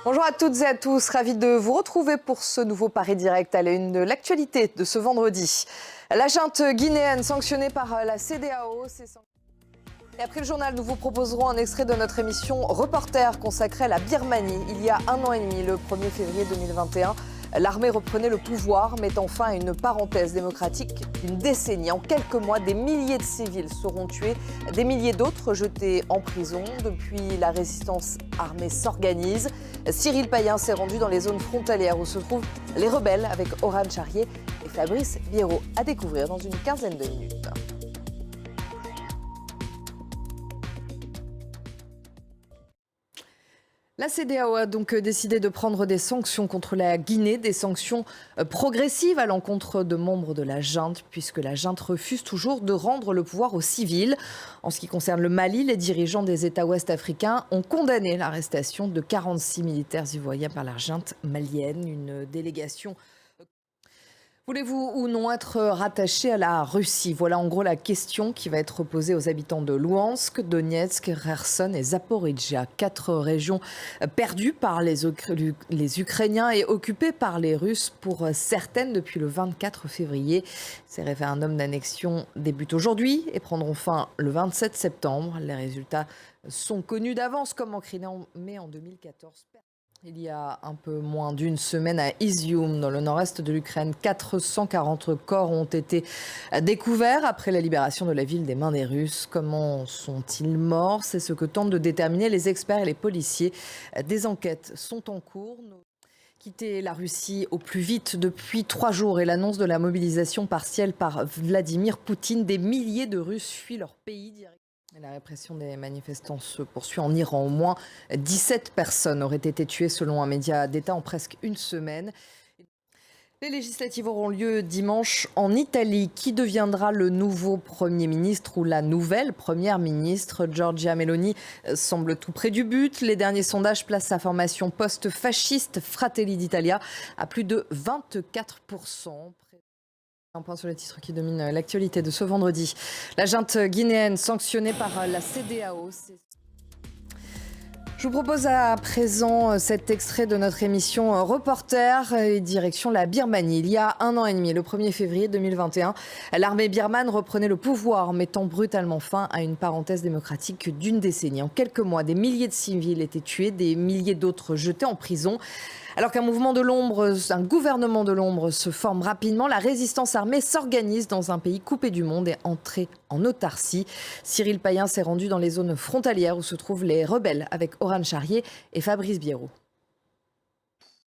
Bonjour à toutes et à tous, ravi de vous retrouver pour ce nouveau Paris Direct à la une de l'actualité de ce vendredi. La junte guinéenne sanctionnée par la CEDEAO. Et après le journal, nous vous proposerons un extrait de notre émission Reporter consacrée à la Birmanie. Il y a 1 an et demi, le 1er février 2021, l'armée reprenait le pouvoir, mettant fin à une parenthèse démocratique d'une décennie. En quelques mois, des milliers de civils seront tués, des milliers d'autres jetés en prison. Depuis, la résistance armée s'organise. Cyril Payen s'est rendu dans les zones frontalières où se trouvent les rebelles avec Oran Charrier et Fabrice Biero. À découvrir dans une quinzaine de minutes. La CEDEAO a donc décidé de prendre des sanctions contre la Guinée, des sanctions progressives à l'encontre de membres de la junte, puisque la junte refuse toujours de rendre le pouvoir aux civils. En ce qui concerne le Mali, les dirigeants des États ouest africains ont condamné l'arrestation de 46 militaires ivoiriens par la junte malienne. Une délégation. Voulez-vous ou non être rattaché à la Russie? Voilà en gros la question qui va être posée aux habitants de Louhansk, Donetsk, Kherson et Zaporijjia. 4 régions perdues par les Ukrainiens et occupées par les Russes pour certaines depuis le 24 février. Ces référendums d'annexion débutent aujourd'hui et prendront fin le 27 septembre. Les résultats sont connus d'avance comme en Crimée en 2014. Il y a un peu moins d'une semaine à Izium, dans le nord-est de l'Ukraine, 440 corps ont été découverts après la libération de la ville des mains des Russes. Comment sont-ils morts? C'est ce que tentent de déterminer les experts et les policiers. Des enquêtes sont en cours. Quitter la Russie au plus vite depuis 3 jours et l'annonce de la mobilisation partielle par Vladimir Poutine. Des milliers de Russes fuient leur pays directement. La répression des manifestants se poursuit en Iran. Au moins 17 personnes auraient été tuées selon un média d'État en presque une semaine. Les législatives auront lieu dimanche en Italie. Qui deviendra le nouveau Premier ministre ou la nouvelle Première ministre? Giorgia Meloni semble tout près du but. Les derniers sondages placent sa formation post-fasciste Fratelli d'Italia à plus de 24%. Un point sur les titres qui dominent l'actualité de ce vendredi. La junte guinéenne sanctionnée par la CEDEAO. Je vous propose à présent cet extrait de notre émission Reporter et direction la Birmanie. Il y a 1 an et demi, le 1er février 2021, l'armée birmane reprenait le pouvoir, mettant brutalement fin à une parenthèse démocratique d'une décennie. En quelques mois, des milliers de civils étaient tués, des milliers d'autres jetés en prison. Alors qu'un mouvement de l'ombre, un gouvernement de l'ombre se forme rapidement, la résistance armée s'organise dans un pays coupé du monde et entré en autarcie. Cyril Payen s'est rendu dans les zones frontalières où se trouvent les rebelles avec Oran Charrier et Fabrice Biero.